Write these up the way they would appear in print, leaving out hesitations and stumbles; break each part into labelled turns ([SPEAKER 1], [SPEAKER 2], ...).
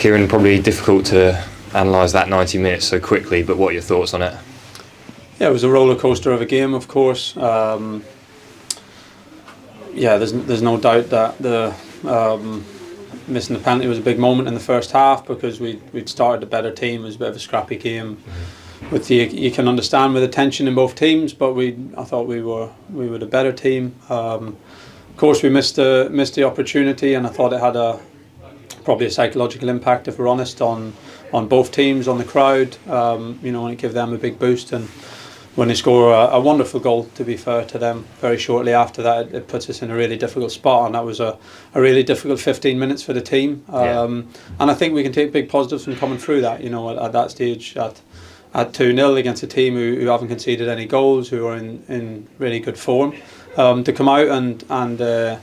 [SPEAKER 1] Kieran, probably difficult to analyse that 90 minutes so quickly, but what are your thoughts on it?
[SPEAKER 2] Yeah, it was a roller coaster of a game, of course. There's no doubt that the missing the penalty was a big moment in the first half because we'd started a better team. It was a bit of a scrappy game. You can understand with the tension in both teams, but I thought we were the better team. Of course, we missed the opportunity, and I thought it had probably a psychological impact, if we're honest, on both teams, on the crowd. And it gave them a big boost. And when they score a wonderful goal, to be fair to them, very shortly after that, it puts us in a really difficult spot, and that was a really difficult 15 minutes for the team. And I think we can take big positives from coming through that. At that stage, at 2-0 against a team who haven't conceded any goals, who are in really good form, to come out and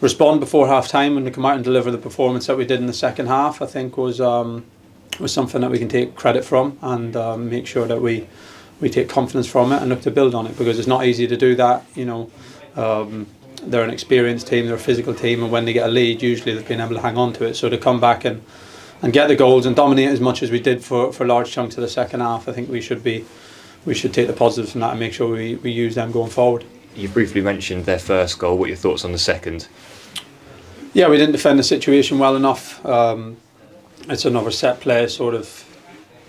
[SPEAKER 2] respond before half time and to come out and deliver the performance that we did in the second half, I think was something that we can take credit from and make sure that we take confidence from it and look to build on it, because it's not easy to do that. They're an experienced team, they're a physical team, and when they get a lead, usually they've been able to hang on to it. So to come back and get the goals and dominate as much as we did for large chunks of the second half, I think we should take the positives from that and make sure we use them going forward.
[SPEAKER 1] You briefly mentioned their first goal. What are your thoughts on the second?
[SPEAKER 2] Yeah, we didn't defend the situation well enough. It's another set play sort of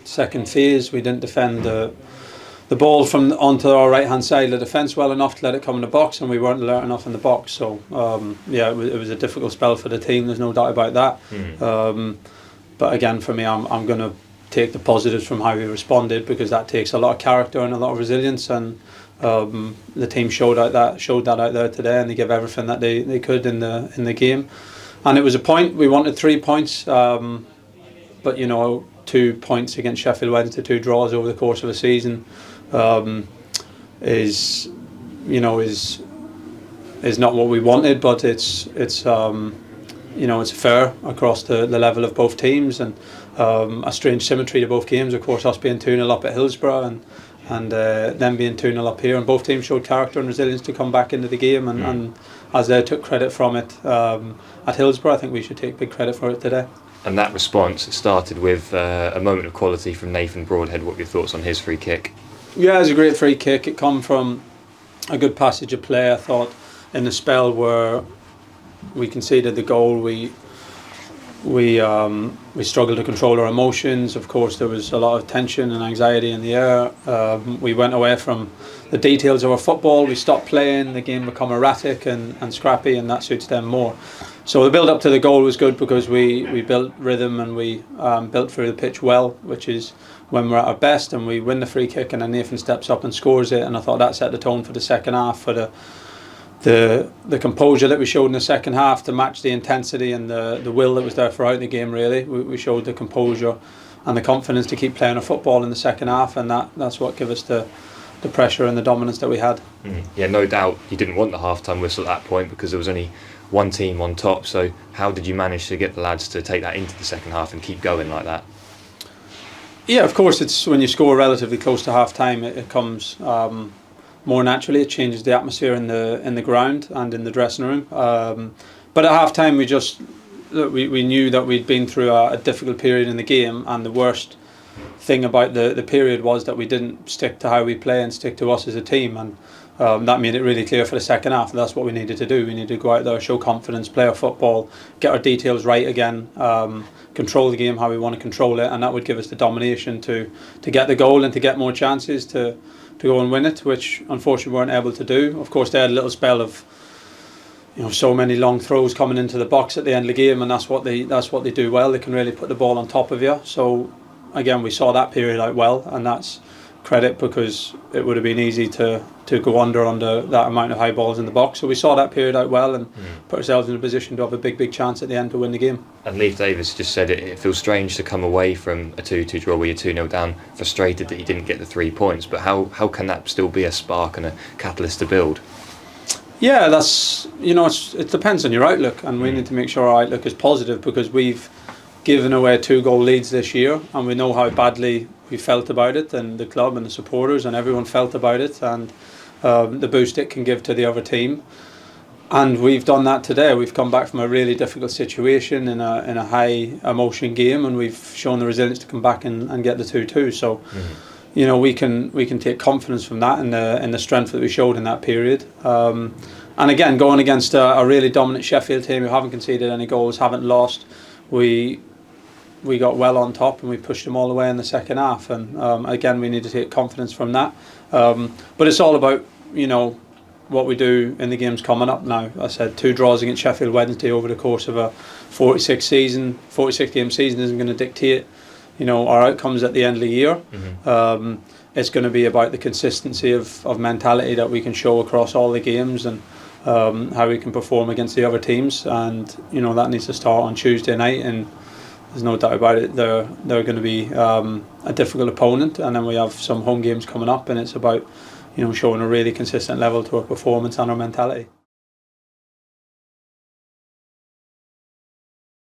[SPEAKER 2] second phase. We didn't defend the ball from onto our right hand side of the defence well enough to let it come in the box, and we weren't alert enough in the box. So it was a difficult spell for the team. There's no doubt about that. But again, for me, I'm going to take the positives from how we responded, because that takes a lot of character and a lot of resilience, and the team showed that out there today, and they gave everything that they could in the game. And it was a point. We wanted 3 points, but 2 points against Sheffield Wednesday, 2 draws over the course of a season, is not what we wanted, but it's fair across the level of both teams, and a strange symmetry to both games. Of course, us being 2-0 up at Hillsborough and them being 2-0 up here, and both teams showed character and resilience to come back into the game, and as they took credit from it at Hillsborough, I think we should take big credit for it today.
[SPEAKER 1] And that response, it started with a moment of quality from Nathan Broadhead. What are your thoughts on his free kick? Yeah,
[SPEAKER 2] it was a great free kick. It come from a good passage of play, I thought, in the spell where we conceded the goal. We struggled to control our emotions. Of course, there was a lot of tension and anxiety in the air. We went away from the details of our football. We stopped playing. The game became erratic and scrappy, and that suits them more. So the build up to the goal was good, because we built rhythm and we built through the pitch well, which is when we're at our best, and we win the free kick, and then Nathan steps up and scores it. And I thought that set the tone for the second half, for the composure that we showed in the second half to match the intensity and the will that was there throughout the game. Really, we showed the composure and the confidence to keep playing our football in the second half, and that's what gave us the pressure and the dominance that we had.
[SPEAKER 1] Yeah, no doubt you didn't want the half-time whistle at that point, because there was only one team on top. So how did you manage to get the lads to take that into the second half and keep going like that?
[SPEAKER 2] Yeah, of course, it's when you score relatively close to half-time, it comes more naturally. It changes the atmosphere in the ground and in the dressing room. But at half-time, we knew that we'd been through a difficult period in the game, and the worst thing about the period was that we didn't stick to how we play and stick to us as a team, and that made it really clear for the second half. That's what we needed to do. We needed to go out there, show confidence, play our football, get our details right again, control the game how we want to control it, and that would give us the domination to get the goal and to get more chances to go and win it, which unfortunately we weren't able to do. Of course, they had a little spell of so many long throws coming into the box at the end of the game, and that's what they do well. They can really put the ball on top of you. So again, we saw that period out well, and that's credit, because it would have been easy to go under that amount of high balls in the box. So we saw that period out well and put ourselves in a position to have a big chance at the end to win the game.
[SPEAKER 1] And Leif Davis just said it feels strange to come away from a 2-2 draw where you're 2-0 down, frustrated that you didn't get the 3 points, but how can that still be a spark and a catalyst to build?
[SPEAKER 2] Yeah, it depends on your outlook, and we need to make sure our outlook is positive, because we've given away 2-goal leads this year, and we know how badly we felt about it, and the club and the supporters and everyone felt about it, and the boost it can give to the other team. And we've done that today. We've come back from a really difficult situation in a high emotion game, and we've shown the resilience to come back and get the 2-2. So, you know, we can take confidence from that and the strength that we showed in that period. And again, going against a really dominant Sheffield team who haven't conceded any goals, haven't lost, we got well on top and we pushed them all the way in the second half. And again, we need to take confidence from that. But it's all about, you know, what we do in the games coming up now. I said 2 draws against Sheffield Wednesday over the course of a 46 game season isn't going to dictate, you know, our outcomes at the end of the year. It's going to be about the consistency of mentality that we can show across all the games, and how we can perform against the other teams. And you know, that needs to start on Tuesday night, and there's no doubt about it, they're going to be a difficult opponent. And then we have some home games coming up, and it's about, you know, showing a really consistent level to our performance and our mentality.